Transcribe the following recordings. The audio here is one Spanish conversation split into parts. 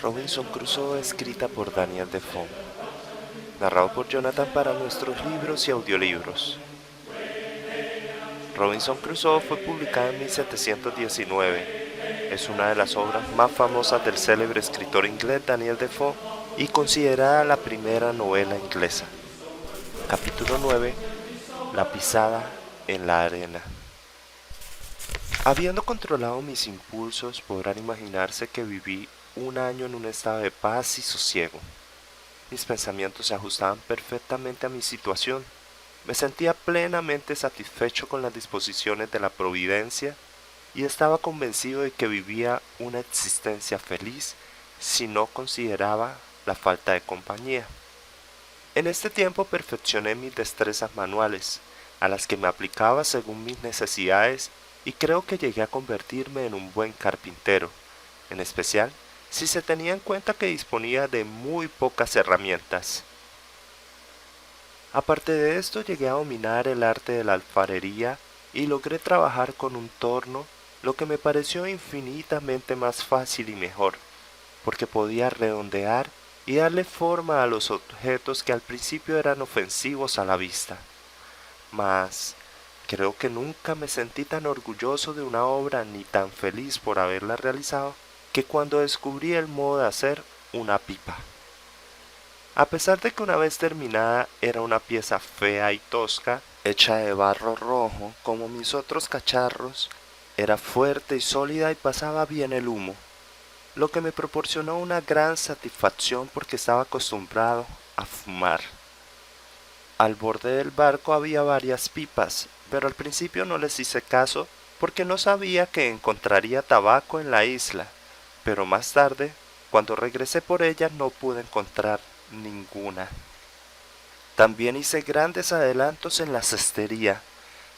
Robinson Crusoe, escrita por Daniel Defoe, narrado por Jonathan para nuestros libros y audiolibros. Robinson Crusoe fue publicada en 1719. Es una de las obras más famosas del célebre escritor inglés Daniel Defoe y considerada la primera novela inglesa. Capítulo 9. La pisada en la arena. Habiendo controlado mis impulsos, podrán imaginarse que viví un año en un estado de paz y sosiego. Mis pensamientos se ajustaban perfectamente a mi situación. Me sentía plenamente satisfecho con las disposiciones de la providencia y estaba convencido de que vivía una existencia feliz si no consideraba la falta de compañía. En este tiempo perfeccioné mis destrezas manuales, a las que me aplicaba según mis necesidades, y creo que llegué a convertirme en un buen carpintero, en especial si se tenía en cuenta que disponía de muy pocas herramientas. Aparte de esto, llegué a dominar el arte de la alfarería y logré trabajar con un torno, lo que me pareció infinitamente más fácil y mejor, porque podía redondear y darle forma a los objetos que al principio eran ofensivos a la vista. Mas creo que nunca me sentí tan orgulloso de una obra ni tan feliz por haberla realizado que cuando descubrí el modo de hacer una pipa. A pesar de que una vez terminada era una pieza fea y tosca, hecha de barro rojo como mis otros cacharros, era fuerte y sólida y pasaba bien el humo, lo que me proporcionó una gran satisfacción porque estaba acostumbrado a fumar. Al borde del barco había varias pipas, pero al principio no les hice caso porque no sabía que encontraría tabaco en la isla, pero más tarde, cuando regresé por ellas, no pude encontrar ninguna. También hice grandes adelantos en la cestería.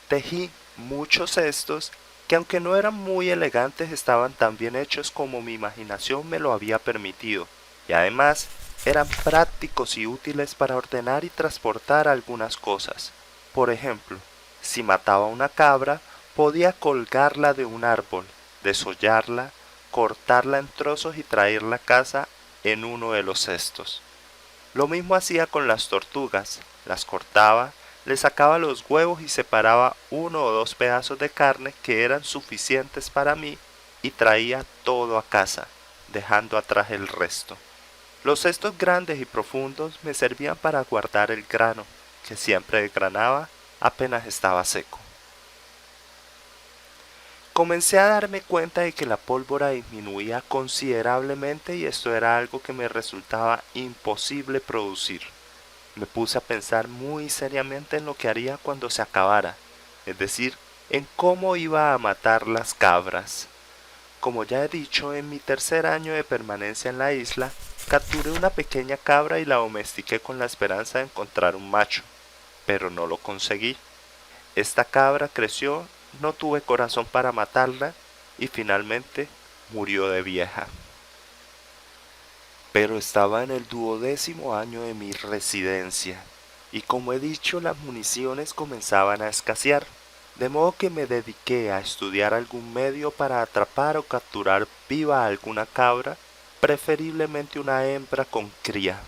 Tejí muchos cestos que, aunque no eran muy elegantes, estaban tan bien hechos como mi imaginación me lo había permitido, y además eran prácticos y útiles para ordenar y transportar algunas cosas. Por ejemplo, si mataba una cabra, podía colgarla de un árbol, desollarla, cortarla en trozos y traerla a casa en uno de los cestos. Lo mismo hacía con las tortugas, las cortaba, le sacaba los huevos y separaba uno o dos pedazos de carne que eran suficientes para mí y traía todo a casa, dejando atrás el resto. Los cestos grandes y profundos me servían para guardar el grano, que siempre desgranaba apenas estaba seco. Comencé a darme cuenta de que la pólvora disminuía considerablemente y esto era algo que me resultaba imposible producir. Me puse a pensar muy seriamente en lo que haría cuando se acabara, es decir, en cómo iba a matar las cabras. Como ya he dicho, en mi tercer año de permanencia en la isla, capturé una pequeña cabra y la domestiqué con la esperanza de encontrar un macho, pero no lo conseguí. Esta cabra creció, no tuve corazón para matarla y finalmente murió de vieja. Pero estaba en el 12º año de mi residencia y, como he dicho, las municiones comenzaban a escasear, de modo que me dediqué a estudiar algún medio para atrapar o capturar viva alguna cabra, preferiblemente una hembra con cría.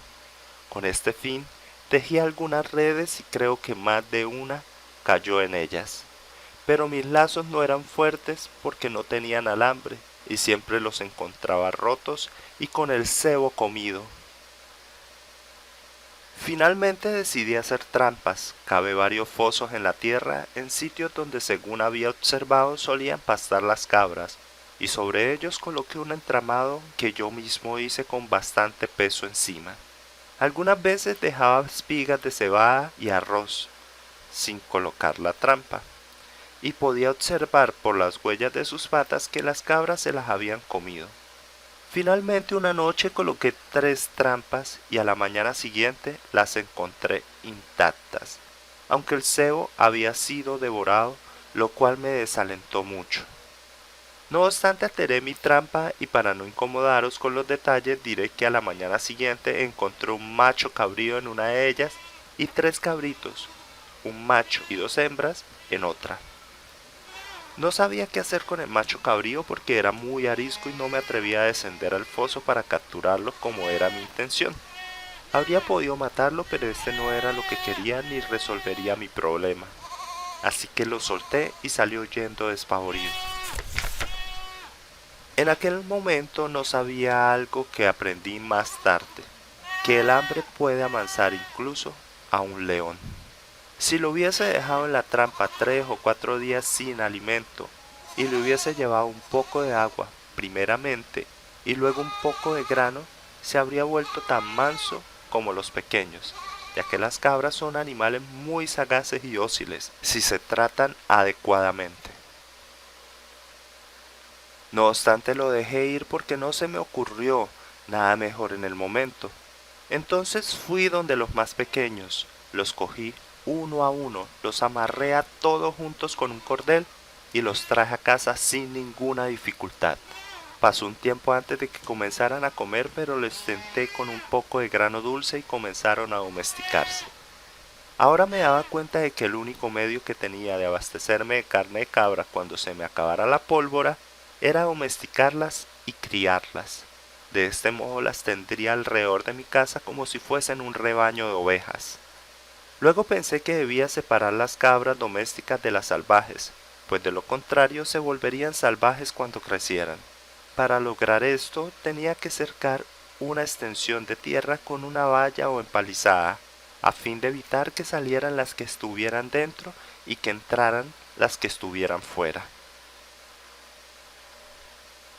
Con este fin tejí algunas redes y creo que más de una cayó en ellas. Pero mis lazos no eran fuertes porque no tenían alambre y siempre los encontraba rotos y con el cebo comido. Finalmente decidí hacer trampas, cavé varios fosos en la tierra en sitios donde, según había observado, solían pastar las cabras, y sobre ellos coloqué un entramado que yo mismo hice con bastante peso encima. Algunas veces dejaba espigas de cebada y arroz, sin colocar la trampa, y podía observar por las huellas de sus patas que las cabras se las habían comido. Finalmente una noche coloqué 3 trampas y a la mañana siguiente las encontré intactas, aunque el cebo había sido devorado, lo cual me desalentó mucho. No obstante, alteré mi trampa y, para no incomodaros con los detalles, diré que a la mañana siguiente encontré un macho cabrío en una de ellas y 3 cabritos, un macho y 2 hembras en otra. No sabía qué hacer con el macho cabrío porque era muy arisco y no me atrevía a descender al foso para capturarlo como era mi intención. Habría podido matarlo, pero este no era lo que quería ni resolvería mi problema. Así que lo solté y salió huyendo despavorido. En aquel momento no sabía algo que aprendí más tarde, que el hambre puede amansar incluso a un león. Si lo hubiese dejado en la trampa 3 o 4 días sin alimento y le hubiese llevado un poco de agua primeramente y luego un poco de grano, se habría vuelto tan manso como los pequeños, ya que las cabras son animales muy sagaces y dóciles si se tratan adecuadamente. No obstante, lo dejé ir porque no se me ocurrió nada mejor en el momento. Entonces fui donde los más pequeños, los cogí uno a uno, los amarré a todos juntos con un cordel y los traje a casa sin ninguna dificultad. Pasó un tiempo antes de que comenzaran a comer, pero les tenté con un poco de grano dulce y comenzaron a domesticarse. Ahora me daba cuenta de que el único medio que tenía de abastecerme de carne de cabra cuando se me acabara la pólvora era domesticarlas y criarlas. De este modo las tendría alrededor de mi casa como si fuesen un rebaño de ovejas. Luego pensé que debía separar las cabras domésticas de las salvajes, pues de lo contrario se volverían salvajes cuando crecieran. Para lograr esto tenía que cercar una extensión de tierra con una valla o empalizada, a fin de evitar que salieran las que estuvieran dentro y que entraran las que estuvieran fuera.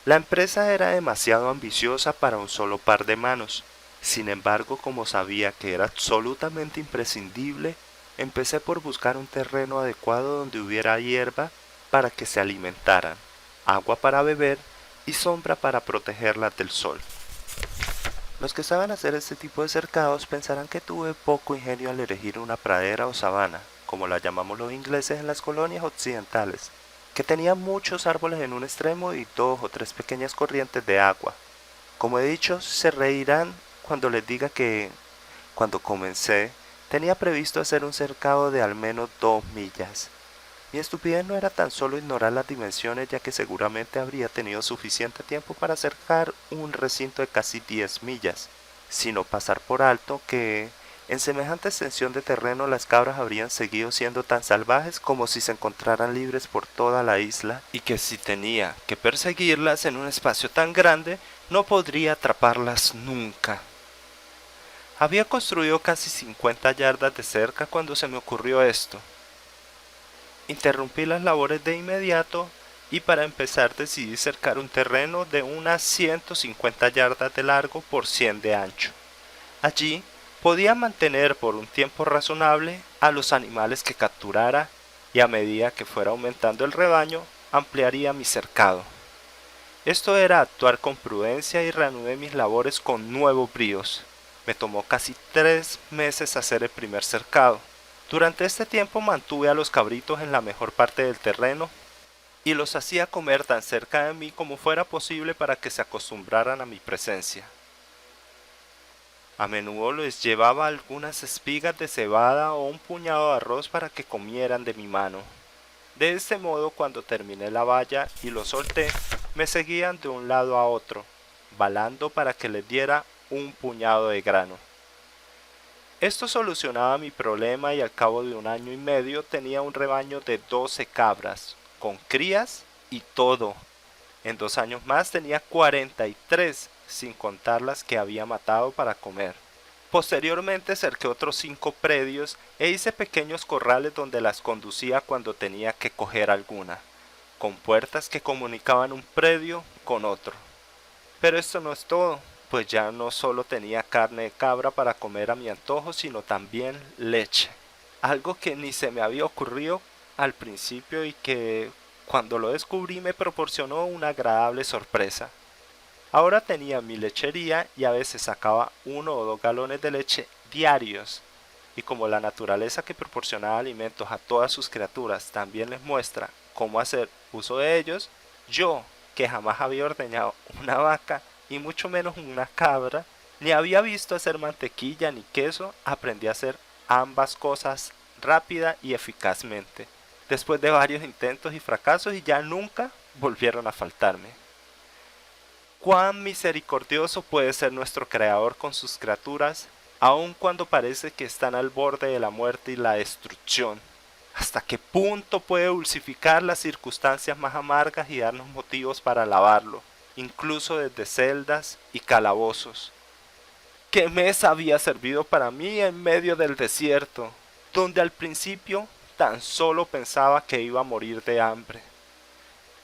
La empresa era demasiado ambiciosa para un solo par de manos. Sin embargo, como sabía que era absolutamente imprescindible, empecé por buscar un terreno adecuado donde hubiera hierba para que se alimentaran, agua para beber y sombra para protegerlas del sol. Los que saben hacer este tipo de cercados pensarán que tuve poco ingenio al elegir una pradera o sabana, como la llamamos los ingleses en las colonias occidentales, que tenía muchos árboles en un extremo y 2 o 3 pequeñas corrientes de agua. Como he dicho, se reirán cuando les diga que, cuando comencé, tenía previsto hacer un cercado de al menos 2 millas. Mi estupidez no era tan solo ignorar las dimensiones, ya que seguramente habría tenido suficiente tiempo para cercar un recinto de casi 10 millas, sino pasar por alto que, en semejante extensión de terreno, las cabras habrían seguido siendo tan salvajes como si se encontraran libres por toda la isla, y que si tenía que perseguirlas en un espacio tan grande, no podría atraparlas nunca. Había construido casi 50 yardas de cerca cuando se me ocurrió esto. Interrumpí las labores de inmediato y para empezar decidí cercar un terreno de unas 150 yardas de largo por 100 de ancho. Allí podía mantener por un tiempo razonable a los animales que capturara y a medida que fuera aumentando el rebaño ampliaría mi cercado. Esto era actuar con prudencia y reanudé mis labores con nuevos bríos. Me tomó casi 3 meses hacer el primer cercado. Durante este tiempo mantuve a los cabritos en la mejor parte del terreno y los hacía comer tan cerca de mí como fuera posible para que se acostumbraran a mi presencia. A menudo les llevaba algunas espigas de cebada o un puñado de arroz para que comieran de mi mano. De este modo, cuando terminé la valla y los solté, me seguían de un lado a otro, balando para que les diera un puñado de grano. Esto solucionaba mi problema y al cabo de 1 año y medio tenía un rebaño de 12 cabras, con crías y todo. En 2 años más tenía 43, sin contar las que había matado para comer. Posteriormente cerqué otros 5 predios e hice pequeños corrales donde las conducía cuando tenía que coger alguna, con puertas que comunicaban un predio con otro. Pero esto no es todo, pues ya no solo tenía carne de cabra para comer a mi antojo, sino también leche, algo que ni se me había ocurrido al principio y que cuando lo descubrí me proporcionó una agradable sorpresa. Ahora tenía mi lechería y a veces sacaba 1 o 2 galones de leche diarios, y como la naturaleza que proporcionaba alimentos a todas sus criaturas también les muestra cómo hacer uso de ellos, yo, que jamás había ordeñado una vaca y mucho menos una cabra, ni había visto hacer mantequilla ni queso, aprendí a hacer ambas cosas rápida y eficazmente. después de varios intentos y fracasos, y ya nunca volvieron a faltarme. Cuán misericordioso puede ser nuestro Creador con sus criaturas, aun cuando parece que están al borde de la muerte y la destrucción. ¿Hasta qué punto puede dulcificar las circunstancias más amargas y darnos motivos para alabarlo, incluso desde celdas y calabozos? ¿Qué mesa había servido para mí en medio del desierto, donde al principio tan solo pensaba que iba a morir de hambre?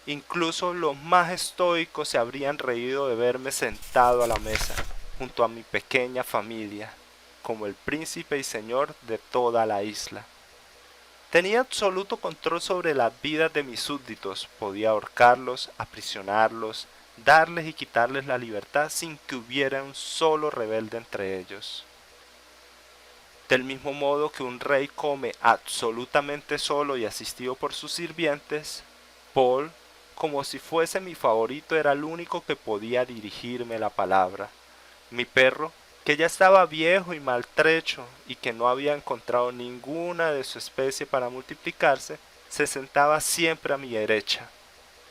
Incluso los más estoicos se habrían reído de verme sentado a la mesa, junto a mi pequeña familia, como el príncipe y señor de toda la isla. Tenía absoluto control sobre las vidas de mis súbditos, podía ahorcarlos, aprisionarlos, darles y quitarles la libertad sin que hubiera un solo rebelde entre ellos. Del mismo modo que un rey come absolutamente solo y asistido por sus sirvientes, Paul, como si fuese mi favorito, era el único que podía dirigirme la palabra. Mi perro, que ya estaba viejo y maltrecho y que no había encontrado ninguna de su especie para multiplicarse, se sentaba siempre a mi derecha.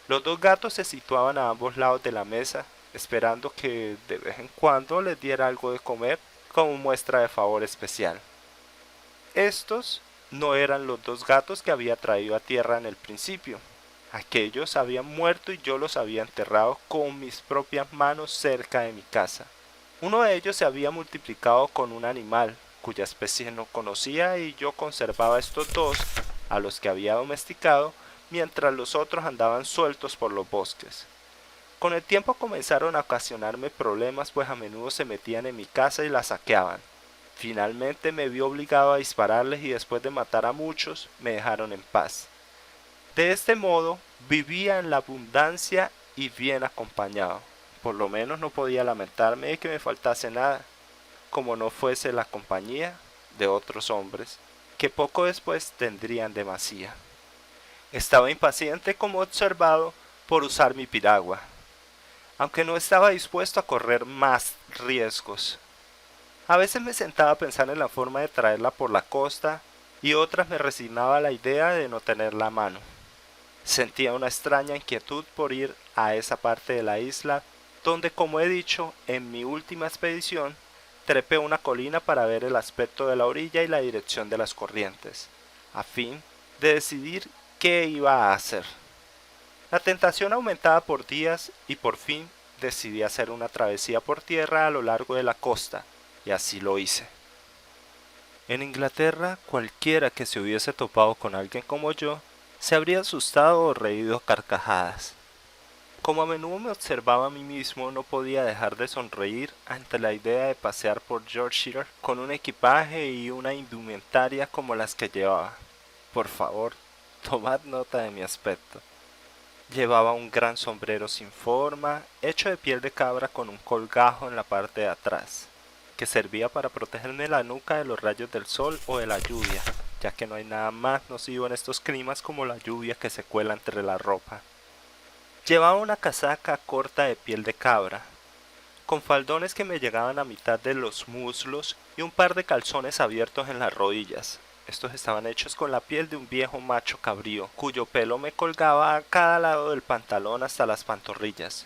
Los dos gatos se situaban a ambos lados de la mesa, esperando que de vez en cuando les diera algo de comer como muestra de favor especial. Estos no eran los dos gatos que había traído a tierra en el principio. Aquellos habían muerto y yo los había enterrado con mis propias manos cerca de mi casa. Uno de ellos se había multiplicado con un animal, cuya especie no conocía, y yo conservaba estos dos, a los que había domesticado, mientras los otros andaban sueltos por los bosques. Con el tiempo comenzaron a ocasionarme problemas, pues a menudo se metían en mi casa y la saqueaban. Finalmente me vi obligado a dispararles y después de matar a muchos, me dejaron en paz. De este modo, vivía en la abundancia y bien acompañado. Por lo menos no podía lamentarme de que me faltase nada, como no fuese la compañía de otros hombres, que poco después tendrían demasía. Estaba impaciente, como observado, por usar mi piragua, aunque no estaba dispuesto a correr más riesgos. A veces me sentaba a pensar en la forma de traerla por la costa y otras me resignaba a la idea de no tenerla a mano. Sentía una extraña inquietud por ir a esa parte de la isla donde, como he dicho, en mi última expedición, trepé una colina para ver el aspecto de la orilla y la dirección de las corrientes, a fin de decidir qué iba a hacer. La tentación aumentaba por días y por fin decidí hacer una travesía por tierra a lo largo de la costa, y así lo hice. En Inglaterra, cualquiera que se hubiese topado con alguien como yo, se habría asustado o reído carcajadas. Como a menudo me observaba a mí mismo, no podía dejar de sonreír ante la idea de pasear por Yorkshire con un equipaje y una indumentaria como las que llevaba. Por favor, tomad nota de mi aspecto. Llevaba un gran sombrero sin forma, hecho de piel de cabra con un colgajo en la parte de atrás, que servía para protegerme la nuca de los rayos del sol o de la lluvia, ya que no hay nada más nocivo en estos climas como la lluvia que se cuela entre la ropa. Llevaba una casaca corta de piel de cabra, con faldones que me llegaban a mitad de los muslos y un par de calzones abiertos en las rodillas. Estos estaban hechos con la piel de un viejo macho cabrío, cuyo pelo me colgaba a cada lado del pantalón hasta las pantorrillas.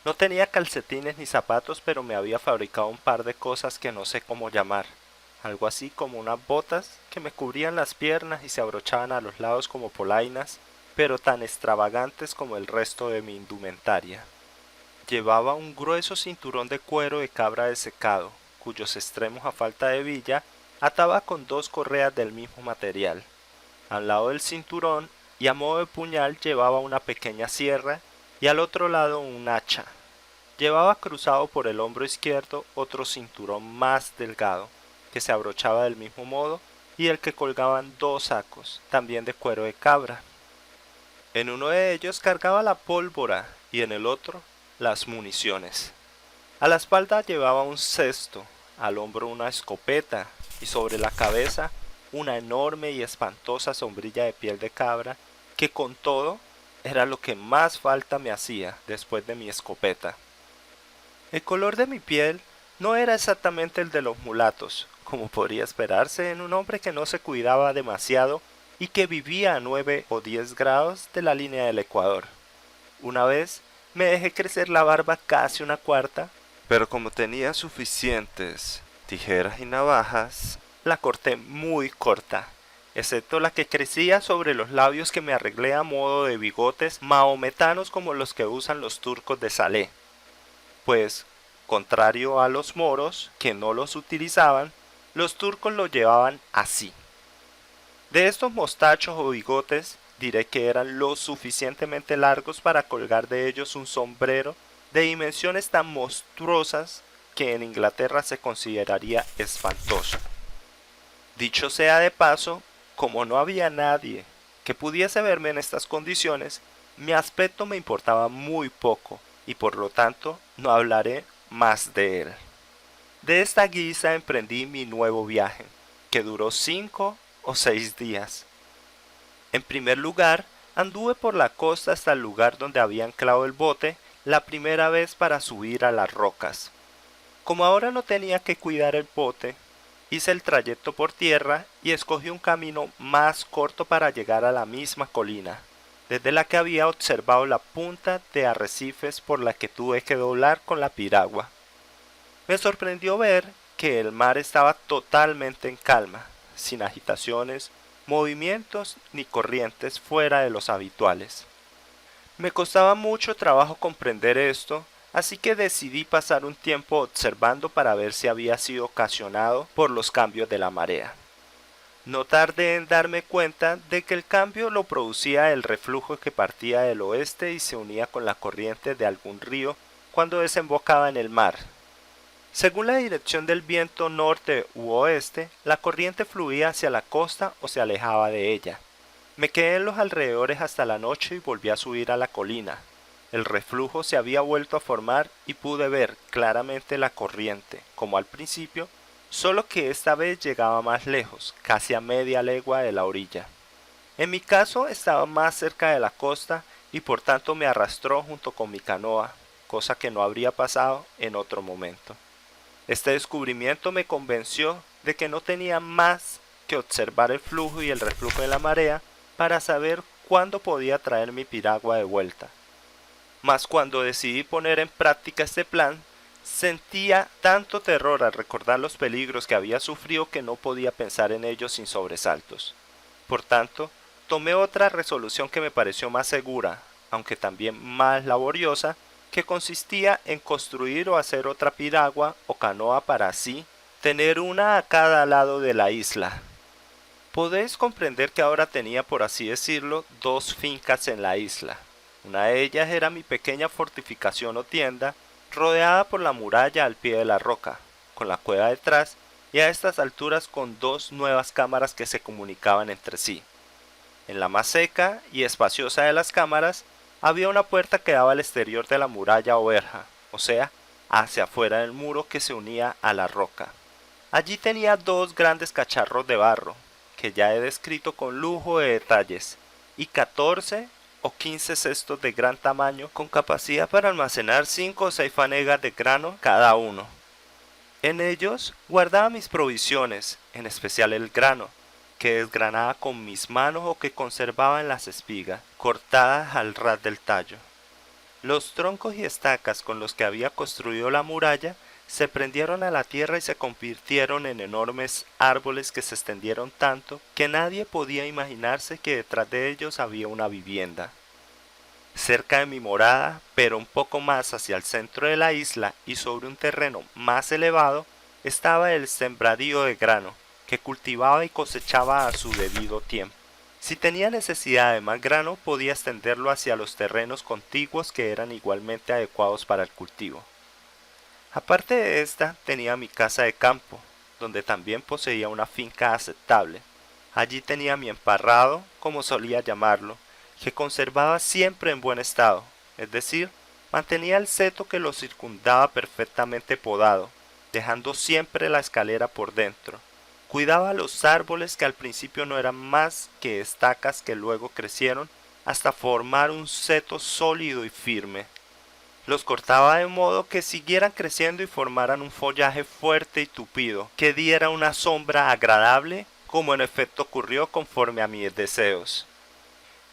No tenía calcetines ni zapatos, pero me había fabricado un par de cosas que no sé cómo llamar, algo así como unas botas que me cubrían las piernas y se abrochaban a los lados como polainas, pero tan extravagantes como el resto de mi indumentaria. Llevaba un grueso cinturón de cuero de cabra desecado, cuyos extremos, a falta de hebilla, ataba con dos correas del mismo material. Al lado del cinturón y a modo de puñal llevaba una pequeña sierra y al otro lado un hacha. Llevaba cruzado por el hombro izquierdo otro cinturón más delgado, que se abrochaba del mismo modo, y del que colgaban dos sacos, también de cuero de cabra. En uno de ellos cargaba la pólvora y en el otro las municiones. A la espalda llevaba un cesto, al hombro una escopeta y sobre la cabeza una enorme y espantosa sombrilla de piel de cabra, que con todo era lo que más falta me hacía después de mi escopeta. El color de mi piel no era exactamente el de los mulatos, como podría esperarse en un hombre que no se cuidaba demasiado y que vivía a 9 o 10 grados de la línea del Ecuador. Una vez me dejé crecer la barba casi una cuarta, pero como tenía suficientes tijeras y navajas, la corté muy corta, excepto la que crecía sobre los labios, que me arreglé a modo de bigotes mahometanos como los que usan los turcos de Salé. Pues, contrario a los moros, que no los utilizaban, los turcos lo llevaban así. De estos mostachos o bigotes, diré que eran lo suficientemente largos para colgar de ellos un sombrero de dimensiones tan monstruosas que en Inglaterra se consideraría espantoso. Dicho sea de paso, como no había nadie que pudiese verme en estas condiciones, mi aspecto me importaba muy poco y por lo tanto no hablaré más de él. De esta guisa emprendí mi nuevo viaje, que duró 5 o 6 días. En primer lugar, anduve por la costa hasta el lugar donde había anclado el bote la primera vez para subir a las rocas. Como ahora no tenía que cuidar el bote, hice el trayecto por tierra y escogí un camino más corto para llegar a la misma colina, desde la que había observado la punta de arrecifes por la que tuve que doblar con la piragua. Me sorprendió ver que el mar estaba totalmente en calma, sin agitaciones, movimientos ni corrientes fuera de los habituales. Me costaba mucho trabajo comprender esto, así que decidí pasar un tiempo observando para ver si había sido ocasionado por los cambios de la marea. No tardé en darme cuenta de que el cambio lo producía el reflujo que partía del oeste y se unía con la corriente de algún río cuando desembocaba en el mar. Según la dirección del viento norte u oeste, la corriente fluía hacia la costa o se alejaba de ella. Me quedé en los alrededores hasta la noche y volví a subir a la colina. El reflujo se había vuelto a formar y pude ver claramente la corriente, como al principio, solo que esta vez llegaba más lejos, casi a media legua de la orilla. En mi caso estaba más cerca de la costa y por tanto me arrastró junto con mi canoa, cosa que no habría pasado en otro momento. Este descubrimiento me convenció de que no tenía más que observar el flujo y el reflujo de la marea para saber cuándo podía traer mi piragua de vuelta. Mas cuando decidí poner en práctica este plan, sentía tanto terror al recordar los peligros que había sufrido que no podía pensar en ellos sin sobresaltos. Por tanto, tomé otra resolución que me pareció más segura, aunque también más laboriosa, que consistía en construir o hacer otra piragua o canoa para así tener una a cada lado de la isla. Podéis comprender que ahora tenía, por así decirlo, dos fincas en la isla. Una de ellas era mi pequeña fortificación o tienda, rodeada por la muralla al pie de la roca, con la cueva detrás y a estas alturas con dos nuevas cámaras que se comunicaban entre sí. En la más seca y espaciosa de las cámaras había una puerta que daba al exterior de la muralla o verja, o sea, hacia afuera del muro que se unía a la roca. Allí tenía dos grandes cacharros de barro, que ya he descrito con lujo de detalles, y 14 o 15 cestos de gran tamaño con capacidad para almacenar 5 o 6 fanegas de grano cada uno. En ellos guardaba mis provisiones, en especial el grano, que desgranaba con mis manos o que conservaba en las espigas, cortadas al ras del tallo. Los troncos y estacas con los que había construido la muralla se prendieron a la tierra y se convirtieron en enormes árboles que se extendieron tanto que nadie podía imaginarse que detrás de ellos había una vivienda. Cerca de mi morada, pero un poco más hacia el centro de la isla y sobre un terreno más elevado, estaba el sembradío de grano, que cultivaba y cosechaba a su debido tiempo. Si tenía necesidad de más grano, podía extenderlo hacia los terrenos contiguos que eran igualmente adecuados para el cultivo. Aparte de esta, tenía mi casa de campo, donde también poseía una finca aceptable. Allí tenía mi emparrado, como solía llamarlo, que conservaba siempre en buen estado, es decir, mantenía el seto que lo circundaba perfectamente podado, dejando siempre la escalera por dentro. Cuidaba los árboles que al principio no eran más que estacas que luego crecieron hasta formar un seto sólido y firme. Los cortaba de modo que siguieran creciendo y formaran un follaje fuerte y tupido, que diera una sombra agradable como en efecto ocurrió conforme a mis deseos.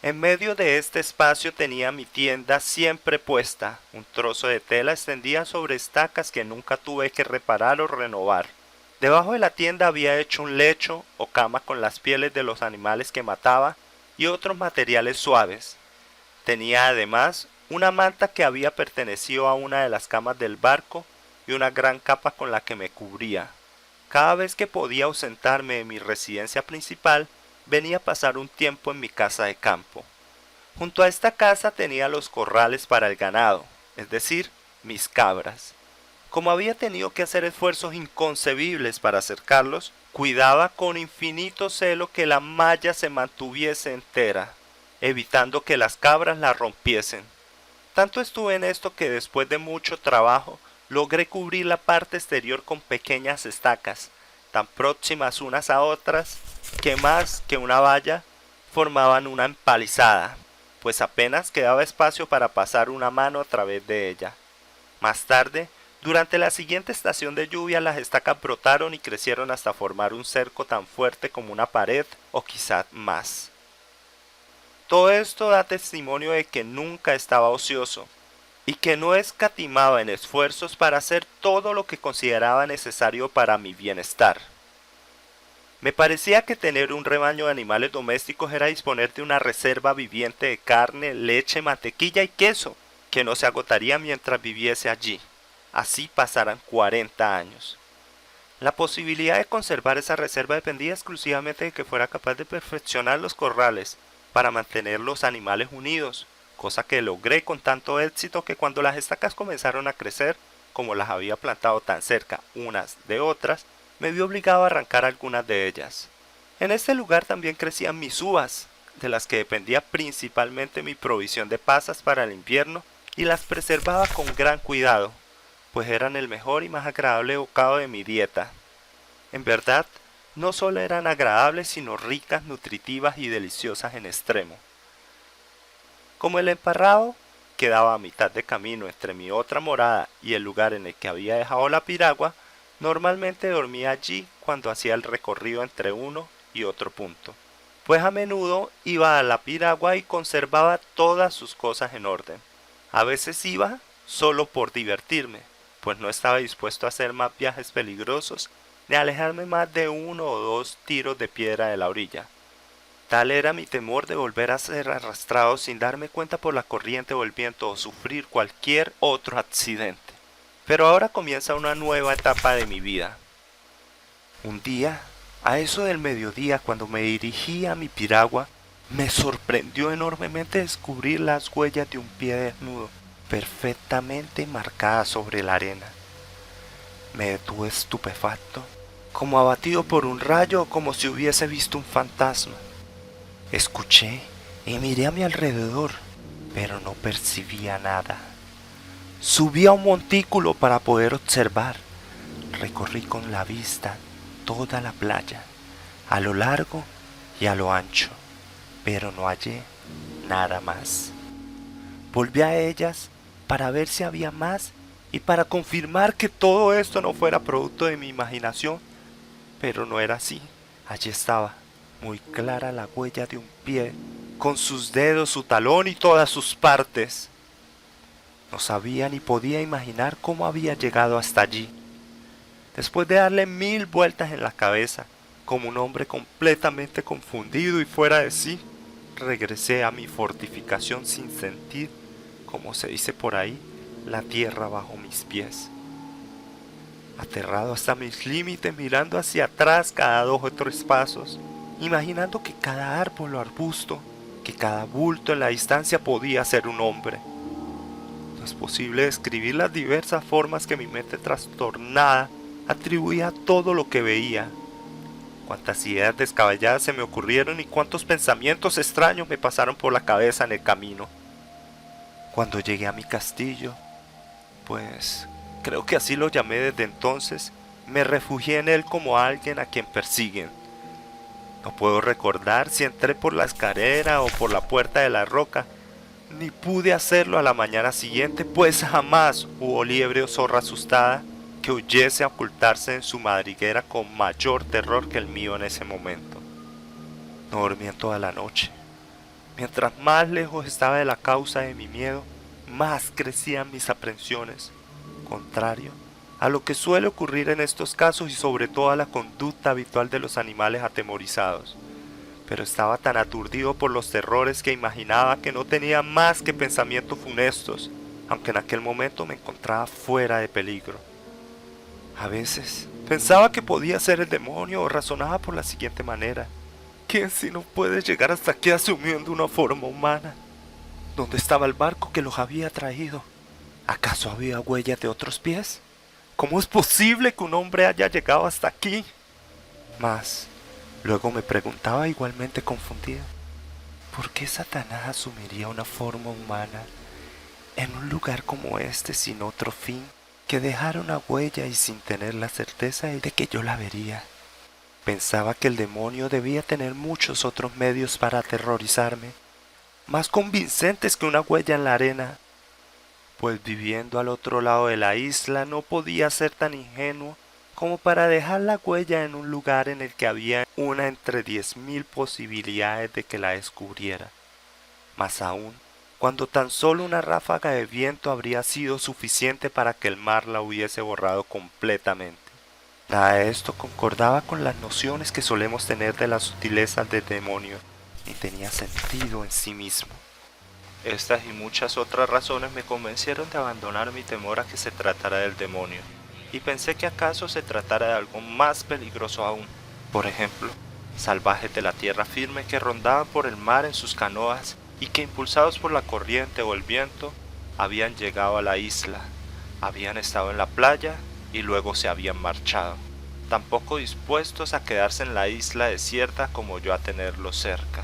En medio de este espacio tenía mi tienda siempre puesta, un trozo de tela extendida sobre estacas que nunca tuve que reparar o renovar. Debajo de la tienda había hecho un lecho o cama con las pieles de los animales que mataba y otros materiales suaves. Tenía además una manta que había pertenecido a una de las camas del barco y una gran capa con la que me cubría. Cada vez que podía ausentarme de mi residencia principal, venía a pasar un tiempo en mi casa de campo. Junto a esta casa tenía los corrales para el ganado, es decir, mis cabras. Como había tenido que hacer esfuerzos inconcebibles para acercarlos, cuidaba con infinito celo que la malla se mantuviese entera, evitando que las cabras la rompiesen. Tanto estuve en esto que después de mucho trabajo logré cubrir la parte exterior con pequeñas estacas, tan próximas unas a otras que más que una valla formaban una empalizada, pues apenas quedaba espacio para pasar una mano a través de ella. Más tarde, durante la siguiente estación de lluvia, las estacas brotaron y crecieron hasta formar un cerco tan fuerte como una pared o quizá más. Todo esto da testimonio de que nunca estaba ocioso y que no escatimaba en esfuerzos para hacer todo lo que consideraba necesario para mi bienestar. Me parecía que tener un rebaño de animales domésticos era disponer de una reserva viviente de carne, leche, mantequilla y queso, que no se agotaría mientras viviese allí, así pasaran 40 años. La posibilidad de conservar esa reserva dependía exclusivamente de que fuera capaz de perfeccionar los corrales para mantener los animales unidos, cosa que logré con tanto éxito que cuando las estacas comenzaron a crecer, como las había plantado tan cerca unas de otras, me vi obligado a arrancar algunas de ellas. En este lugar también crecían mis uvas, de las que dependía principalmente mi provisión de pasas para el invierno, y las preservaba con gran cuidado, pues eran el mejor y más agradable bocado de mi dieta. En verdad, no solo eran agradables, sino ricas, nutritivas y deliciosas en extremo. Como el emparrado quedaba a mitad de camino entre mi otra morada y el lugar en el que había dejado la piragua, normalmente dormía allí cuando hacía el recorrido entre uno y otro punto, pues a menudo iba a la piragua y conservaba todas sus cosas en orden. A veces iba solo por divertirme, pues no estaba dispuesto a hacer más viajes peligrosos ni a alejarme más de 1 o 2 tiros de piedra de la orilla. Tal era mi temor de volver a ser arrastrado sin darme cuenta por la corriente o el viento o sufrir cualquier otro accidente. Pero ahora comienza una nueva etapa de mi vida. Un día, a eso del mediodía, cuando me dirigí a mi piragua, me sorprendió enormemente descubrir las huellas de un pie desnudo, perfectamente marcadas sobre la arena. Me detuve estupefacto, como abatido por un rayo o como si hubiese visto un fantasma. Escuché y miré a mi alrededor, pero no percibía nada. Subí a un montículo para poder observar. Recorrí con la vista toda la playa, a lo largo y a lo ancho, pero no hallé nada más. Volví a ellas para ver si había más y para confirmar que todo esto no fuera producto de mi imaginación, pero no era así. Allí estaba, muy clara la huella de un pie, con sus dedos, su talón y todas sus partes. No sabía ni podía imaginar cómo había llegado hasta allí. Después de darle 1000 vueltas en la cabeza, como un hombre completamente confundido y fuera de sí, regresé a mi fortificación sin sentir, como se dice por ahí, la tierra bajo mis pies. Aterrado hasta mis límites, mirando hacia atrás cada 2 o 3 pasos, imaginando que cada árbol o arbusto, que cada bulto en la distancia podía ser un hombre. No es posible describir las diversas formas que mi mente trastornada atribuía a todo lo que veía. Cuántas ideas descabelladas se me ocurrieron y cuántos pensamientos extraños me pasaron por la cabeza en el camino. Cuando llegué a mi castillo, pues creo que así lo llamé desde entonces, me refugié en él como alguien a quien persiguen. No puedo recordar si entré por la escalera o por la puerta de la roca, ni pude hacerlo a la mañana siguiente, pues jamás hubo liebre o zorra asustada que huyese a ocultarse en su madriguera con mayor terror que el mío en ese momento. No dormí en toda la noche. Mientras más lejos estaba de la causa de mi miedo, más crecían mis aprensiones, contrario a lo que suele ocurrir en estos casos y sobre todo a la conducta habitual de los animales atemorizados. Pero estaba tan aturdido por los terrores que imaginaba que no tenía más que pensamientos funestos, aunque en aquel momento me encontraba fuera de peligro. A veces pensaba que podía ser el demonio o razonaba por la siguiente manera: ¿quién si no puede llegar hasta aquí asumiendo una forma humana? ¿Dónde estaba el barco que los había traído? ¿Acaso había huellas de otros pies? ¿Cómo es posible que un hombre haya llegado hasta aquí? Mas luego me preguntaba igualmente confundida: ¿por qué Satanás asumiría una forma humana en un lugar como este sin otro fin que dejar una huella y sin tener la certeza de que yo la vería? Pensaba que el demonio debía tener muchos otros medios para aterrorizarme, más convincentes que una huella en la arena, pues viviendo al otro lado de la isla no podía ser tan ingenuo como para dejar la huella en un lugar en el que había una entre 10.000 posibilidades de que la descubriera. Más aún, cuando tan solo una ráfaga de viento habría sido suficiente para que el mar la hubiese borrado completamente. Nada de esto concordaba con las nociones que solemos tener de las sutilezas del demonio, ni tenía sentido en sí mismo. Estas y muchas otras razones me convencieron de abandonar mi temor a que se tratara del demonio, y pensé que acaso se tratara de algo más peligroso aún. Por ejemplo, salvajes de la tierra firme que rondaban por el mar en sus canoas y que, impulsados por la corriente o el viento, habían llegado a la isla, habían estado en la playa y luego se habían marchado, tampoco dispuestos a quedarse en la isla desierta como yo a tenerlo cerca.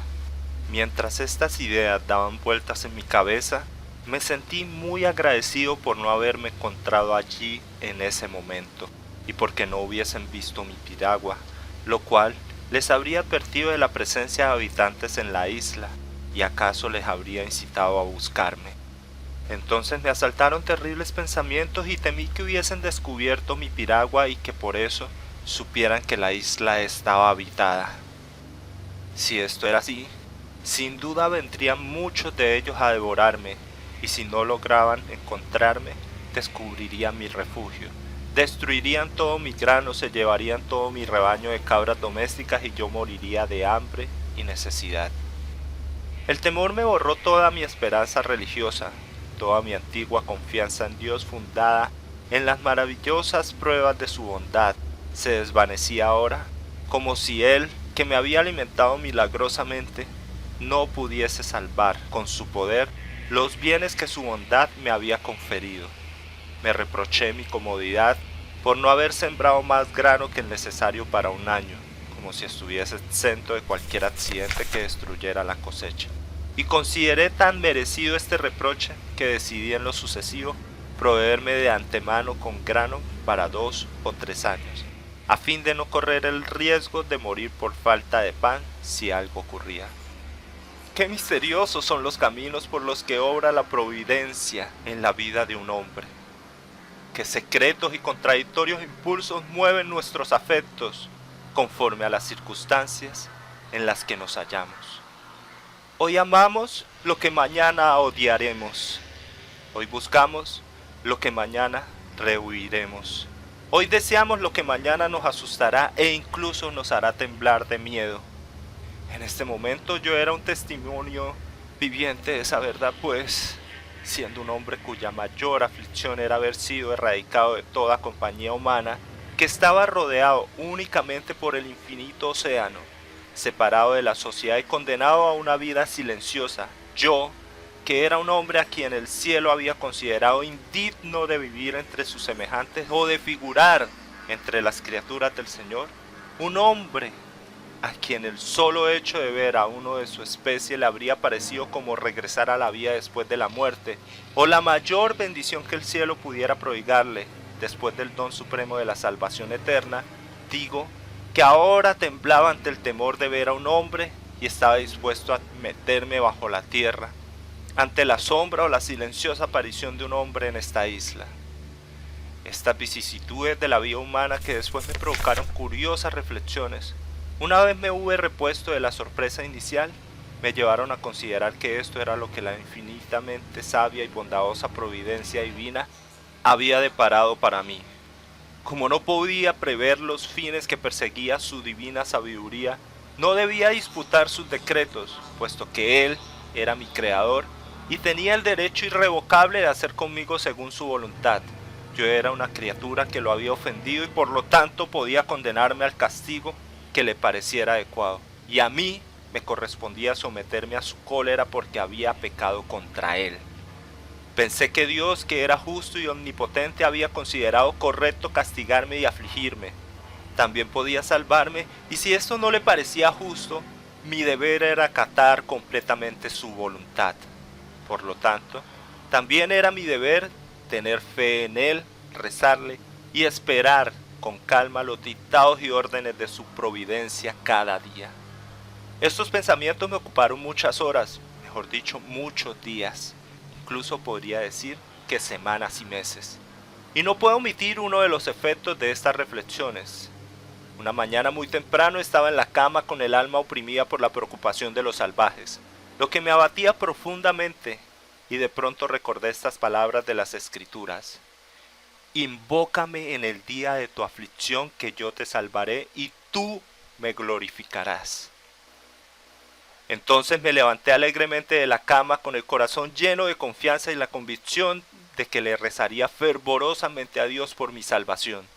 Mientras estas ideas daban vueltas en mi cabeza, me sentí muy agradecido por no haberme encontrado allí en ese momento y porque no hubiesen visto mi piragua, lo cual les habría advertido de la presencia de habitantes en la isla y acaso les habría incitado a buscarme. Entonces me asaltaron terribles pensamientos y temí que hubiesen descubierto mi piragua y que por eso supieran que la isla estaba habitada. Si esto era así, sin duda vendrían muchos de ellos a devorarme, y si no lograban encontrarme, descubrirían mi refugio. Destruirían todo mi grano, se llevarían todo mi rebaño de cabras domésticas y yo moriría de hambre y necesidad. El temor me borró toda mi esperanza religiosa, toda mi antigua confianza en Dios fundada en las maravillosas pruebas de su bondad. Se desvanecía ahora, como si Él, que me había alimentado milagrosamente, no pudiese salvar con su poder los bienes que su bondad me había conferido. Me reproché mi comodidad por no haber sembrado más grano que el necesario para un año, como si estuviese exento de cualquier accidente que destruyera la cosecha. Y consideré tan merecido este reproche que decidí en lo sucesivo proveerme de antemano con grano para 2 o 3 años, a fin de no correr el riesgo de morir por falta de pan si algo ocurría. Qué misteriosos son los caminos por los que obra la providencia en la vida de un hombre. Qué secretos y contradictorios impulsos mueven nuestros afectos conforme a las circunstancias en las que nos hallamos. Hoy amamos lo que mañana odiaremos. Hoy buscamos lo que mañana rehuiremos. Hoy deseamos lo que mañana nos asustará e incluso nos hará temblar de miedo. En este momento yo era un testimonio viviente de esa verdad, pues, siendo un hombre cuya mayor aflicción era haber sido erradicado de toda compañía humana, que estaba rodeado únicamente por el infinito océano, separado de la sociedad y condenado a una vida silenciosa, yo, que era un hombre a quien el cielo había considerado indigno de vivir entre sus semejantes o de figurar entre las criaturas del Señor, un hombre a quien el solo hecho de ver a uno de su especie le habría parecido como regresar a la vida después de la muerte, o la mayor bendición que el cielo pudiera prodigarle después del don supremo de la salvación eterna, digo que ahora temblaba ante el temor de ver a un hombre y estaba dispuesto a meterme bajo la tierra, ante la sombra o la silenciosa aparición de un hombre en esta isla. Estas vicisitudes de la vida humana que después me provocaron curiosas reflexiones. Una vez me hube repuesto de la sorpresa inicial, me llevaron a considerar que esto era lo que la infinitamente sabia y bondadosa providencia divina había deparado para mí. Como no podía prever los fines que perseguía su divina sabiduría, no debía disputar sus decretos, puesto que Él era mi creador y tenía el derecho irrevocable de hacer conmigo según su voluntad. Yo era una criatura que lo había ofendido y por lo tanto podía condenarme al castigo que le pareciera adecuado, y a mí me correspondía someterme a su cólera porque había pecado contra Él. Pensé que Dios, que era justo y omnipotente, había considerado correcto castigarme y afligirme. También podía salvarme, y si esto no le parecía justo, mi deber era acatar completamente su voluntad. Por lo tanto, también era mi deber tener fe en Él, rezarle y esperar con calma los dictados y órdenes de su providencia cada día. Estos pensamientos me ocuparon muchas horas, mejor dicho, muchos días. Incluso podría decir que semanas y meses. Y no puedo omitir uno de los efectos de estas reflexiones. Una mañana muy temprano estaba en la cama con el alma oprimida por la preocupación de los salvajes, lo que me abatía profundamente, y de pronto recordé estas palabras de las Escrituras: invócame en el día de tu aflicción, que yo te salvaré y tú me glorificarás. Entonces me levanté alegremente de la cama con el corazón lleno de confianza y la convicción de que le rezaría fervorosamente a Dios por mi salvación.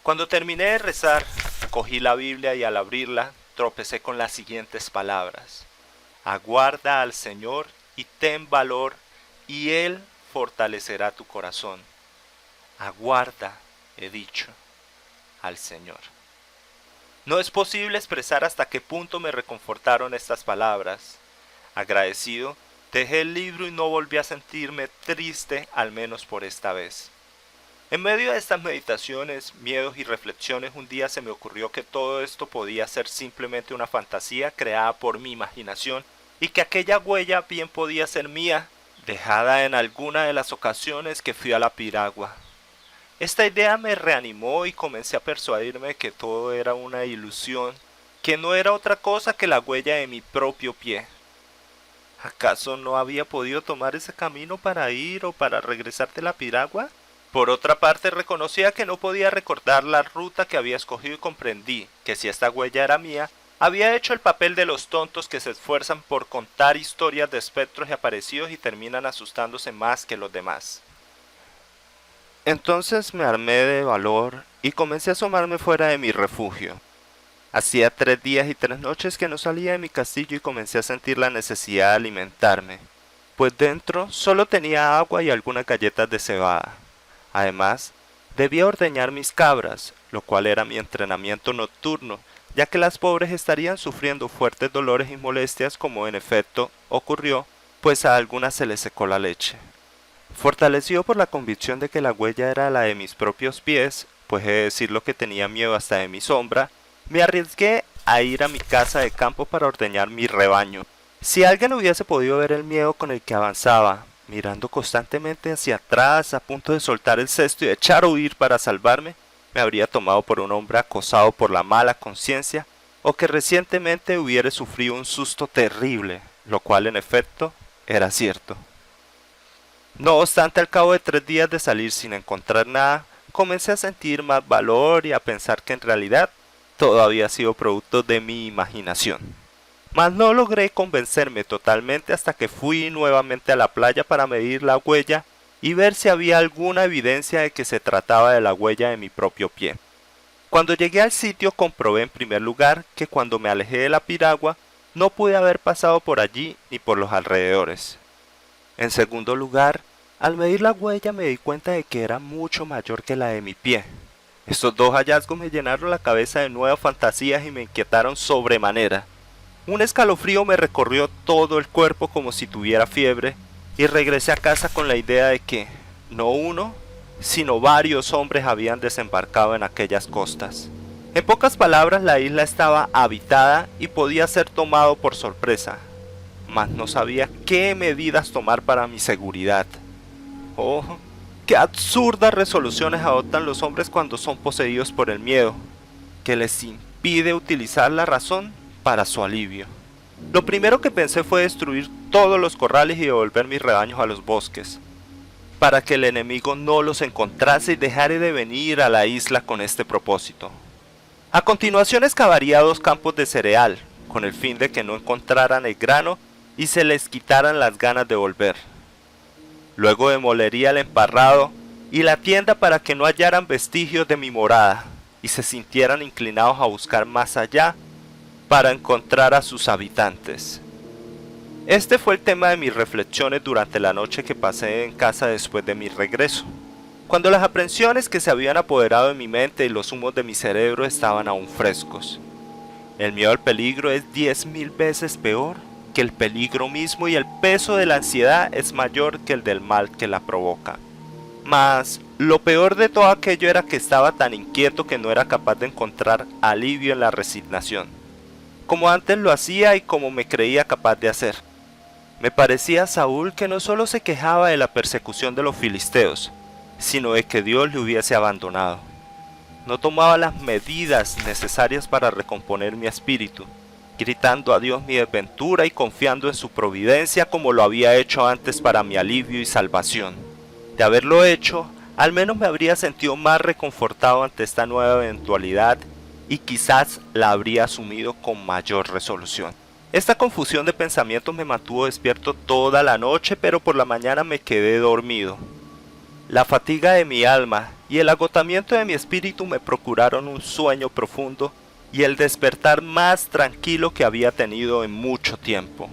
Cuando terminé de rezar, cogí la Biblia y al abrirla tropecé con las siguientes palabras: aguarda al Señor y ten valor, y Él fortalecerá tu corazón. Aguarda, he dicho, al Señor. No es posible expresar hasta qué punto me reconfortaron estas palabras. Agradecido, dejé el libro y no volví a sentirme triste, al menos por esta vez. En medio de estas meditaciones, miedos y reflexiones, un día se me ocurrió que todo esto podía ser simplemente una fantasía creada por mi imaginación y que aquella huella bien podía ser mía, dejada en alguna de las ocasiones que fui a la piragua. Esta idea me reanimó y comencé a persuadirme de que todo era una ilusión, que no era otra cosa que la huella de mi propio pie. ¿Acaso no había podido tomar ese camino para ir o para regresar de la piragua? Por otra parte, reconocía que no podía recordar la ruta que había escogido y comprendí que si esta huella era mía, había hecho el papel de los tontos que se esfuerzan por contar historias de espectros y aparecidos y terminan asustándose más que los demás. Entonces me armé de valor y comencé a asomarme fuera de mi refugio. Hacía 3 días y 3 noches que no salía de mi castillo y comencé a sentir la necesidad de alimentarme, pues dentro solo tenía agua y algunas galletas de cebada. Además, debía ordeñar mis cabras, lo cual era mi entrenamiento nocturno, ya que las pobres estarían sufriendo fuertes dolores y molestias, como en efecto ocurrió, pues a algunas se les secó la leche. Fortalecido por la convicción de que la huella era la de mis propios pies, pues he de decirlo que tenía miedo hasta de mi sombra, me arriesgué a ir a mi casa de campo para ordeñar mi rebaño. Si alguien hubiese podido ver el miedo con el que avanzaba, mirando constantemente hacia atrás, a punto de soltar el cesto y echar a huir para salvarme, me habría tomado por un hombre acosado por la mala conciencia, o que recientemente hubiera sufrido un susto terrible, lo cual en efecto era cierto. No obstante, al cabo de 3 días de salir sin encontrar nada, comencé a sentir más valor y a pensar que en realidad todo había sido producto de mi imaginación. Mas no logré convencerme totalmente hasta que fui nuevamente a la playa para medir la huella y ver si había alguna evidencia de que se trataba de la huella de mi propio pie. Cuando llegué al sitio comprobé en primer lugar que cuando me alejé de la piragua no pude haber pasado por allí ni por los alrededores. En segundo lugar, al medir la huella me di cuenta de que era mucho mayor que la de mi pie. Estos 2 hallazgos me llenaron la cabeza de nuevas fantasías y me inquietaron sobremanera. Un escalofrío me recorrió todo el cuerpo como si tuviera fiebre, y regresé a casa con la idea de que, no uno, sino varios hombres habían desembarcado en aquellas costas. En pocas palabras, la isla estaba habitada y podía ser tomado por sorpresa, mas no sabía qué medidas tomar para mi seguridad. Oh, Qué absurdas resoluciones adoptan los hombres cuando son poseídos por el miedo, que les impide utilizar la razón para su alivio. Lo primero que pensé fue destruir todos los corrales y devolver mis rebaños a los bosques, para que el enemigo no los encontrase y dejara de venir a la isla con este propósito. A continuación excavaría 2 campos de cereal, con el fin de que no encontraran el grano y se les quitaran las ganas de volver. Luego demolería el emparrado y la tienda para que no hallaran vestigios de mi morada y se sintieran inclinados a buscar más allá para encontrar a sus habitantes. Este fue el tema de mis reflexiones durante la noche que pasé en casa después de mi regreso, cuando las aprensiones que se habían apoderado de mi mente y los humos de mi cerebro estaban aún frescos. El miedo al peligro es 10.000 veces peor que el peligro mismo y el peso de la ansiedad es mayor que el del mal que la provoca. Mas lo peor de todo aquello era que estaba tan inquieto que no era capaz de encontrar alivio en la resignación, como antes lo hacía y como me creía capaz de hacer. Me parecía a Saúl que no solo se quejaba de la persecución de los filisteos, sino de que Dios le hubiese abandonado. No tomaba las medidas necesarias para recomponer mi espíritu, gritando a Dios mi desventura y confiando en su providencia como lo había hecho antes para mi alivio y salvación. De haberlo hecho, al menos me habría sentido más reconfortado ante esta nueva eventualidad y quizás la habría asumido con mayor resolución. Esta confusión de pensamientos me mantuvo despierto toda la noche, pero por la mañana me quedé dormido. La fatiga de mi alma y el agotamiento de mi espíritu me procuraron un sueño profundo y el despertar más tranquilo que había tenido en mucho tiempo.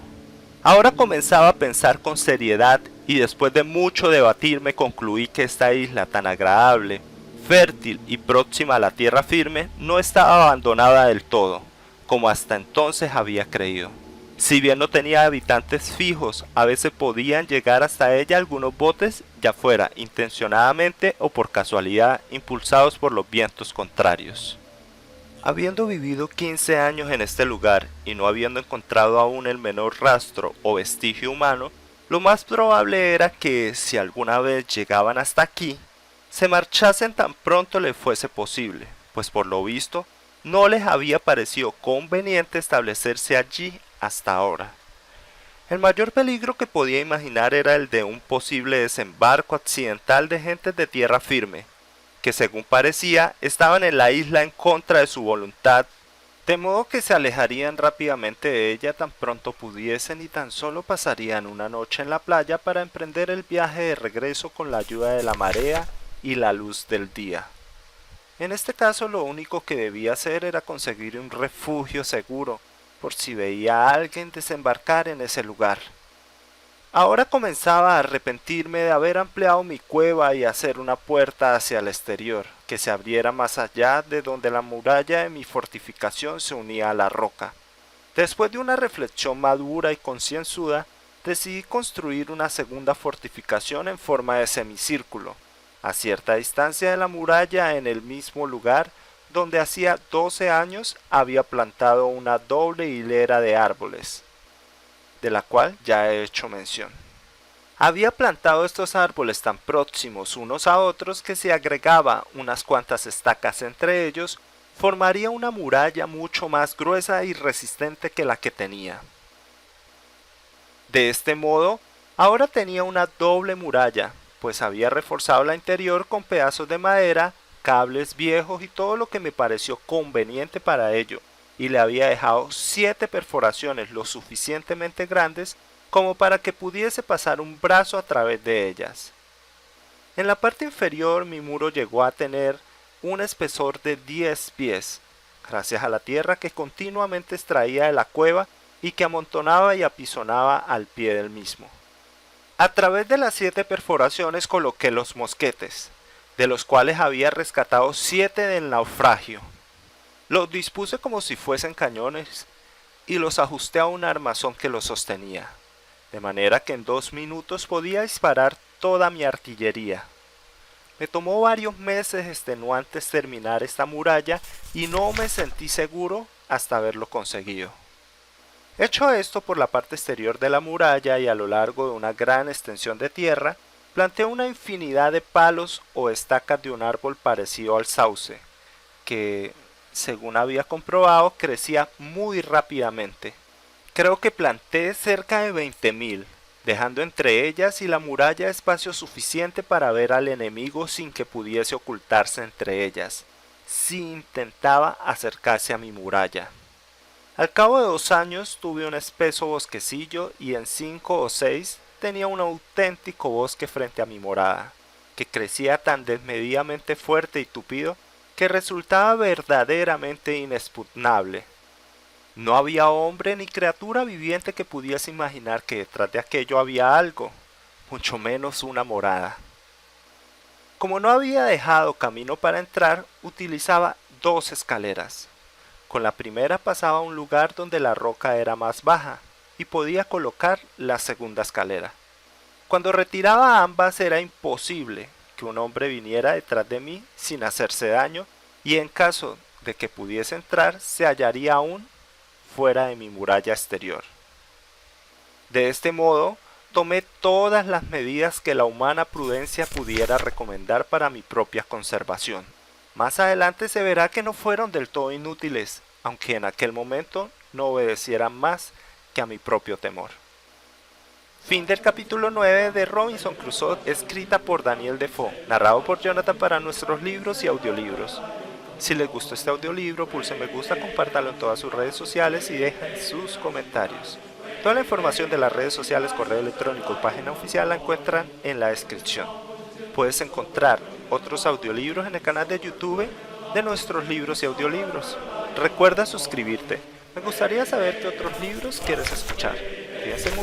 Ahora comenzaba a pensar con seriedad y después de mucho debatirme concluí que esta isla tan agradable, fértil y próxima a la tierra firme no estaba abandonada del todo, como hasta entonces había creído. Si bien no tenía habitantes fijos, a veces podían llegar hasta ella algunos botes, ya fuera intencionadamente o por casualidad impulsados por los vientos contrarios. Habiendo vivido 15 años en este lugar y no habiendo encontrado aún el menor rastro o vestigio humano, lo más probable era que, si alguna vez llegaban hasta aquí, se marchasen tan pronto les fuese posible, pues por lo visto no les había parecido conveniente establecerse allí hasta ahora. El mayor peligro que podía imaginar era el de un posible desembarco accidental de gentes de tierra firme, que según parecía estaban en la isla en contra de su voluntad, de modo que se alejarían rápidamente de ella tan pronto pudiesen y tan solo pasarían una noche en la playa para emprender el viaje de regreso con la ayuda de la marea y la luz del día. En este caso lo único que debía hacer era conseguir un refugio seguro, por si veía a alguien desembarcar en ese lugar. Ahora comenzaba a arrepentirme de haber ampliado mi cueva y hacer una puerta hacia el exterior, que se abriera más allá de donde la muralla de mi fortificación se unía a la roca. Después de una reflexión madura y concienzuda, decidí construir una segunda fortificación en forma de semicírculo, a cierta distancia de la muralla en el mismo lugar donde hacía 12 años había plantado una doble hilera de árboles, de la cual ya he hecho mención. Había plantado estos árboles tan próximos unos a otros que si agregaba unas cuantas estacas entre ellos, formaría una muralla mucho más gruesa y resistente que la que tenía. De este modo, ahora tenía una doble muralla, pues había reforzado la interior con pedazos de madera, cables viejos y todo lo que me pareció conveniente para ello, y le había dejado 7 perforaciones lo suficientemente grandes como para que pudiese pasar un brazo a través de ellas. En la parte inferior mi muro llegó a tener un espesor de 10 pies, gracias a la tierra que continuamente extraía de la cueva y que amontonaba y apisonaba al pie del mismo. A través de las 7 perforaciones coloqué los mosquetes, de los cuales había rescatado 7 del naufragio. Los dispuse como si fuesen cañones y los ajusté a un armazón que los sostenía, de manera que en 2 minutos podía disparar toda mi artillería. Me tomó varios meses extenuantes terminar esta muralla y no me sentí seguro hasta haberlo conseguido. Hecho esto por la parte exterior de la muralla y a lo largo de una gran extensión de tierra, Planté una infinidad de palos o estacas de un árbol parecido al sauce, que, según había comprobado, crecía muy rápidamente. Creo que planté cerca de 20.000, dejando entre ellas y la muralla espacio suficiente para ver al enemigo sin que pudiese ocultarse entre ellas, si intentaba acercarse a mi muralla. Al cabo de 2 años tuve un espeso bosquecillo y en 5 o 6 tenía un auténtico bosque frente a mi morada, que crecía tan desmedidamente fuerte y tupido que resultaba verdaderamente inexpugnable. No había hombre ni criatura viviente que pudiese imaginar que detrás de aquello había algo, mucho menos una morada. Como no había dejado camino para entrar, utilizaba 2 escaleras. Con la primera pasaba a un lugar donde la roca era más baja y podía colocar la segunda escalera. Cuando retiraba ambas era imposible que un hombre viniera detrás de mí sin hacerse daño, y en caso de que pudiese entrar se hallaría aún fuera de mi muralla exterior. De este modo, tomé todas las medidas que la humana prudencia pudiera recomendar para mi propia conservación. Más adelante se verá que no fueron del todo inútiles, aunque en aquel momento no obedecieran más que a mi propio temor. Fin del capítulo 9 de Robinson Crusoe, escrita por Daniel Defoe, narrado por Jonathan para nuestros libros y audiolibros. Si les gustó este audiolibro, pulsen me gusta, compártalo en todas sus redes sociales y dejen sus comentarios. Toda la información de las redes sociales, correo electrónico y página oficial la encuentran en la descripción. Puedes encontrar otros audiolibros en el canal de YouTube de nuestros libros y audiolibros. Recuerda suscribirte. Me gustaría saber qué otros libros quieres escuchar. Cuídense mucho.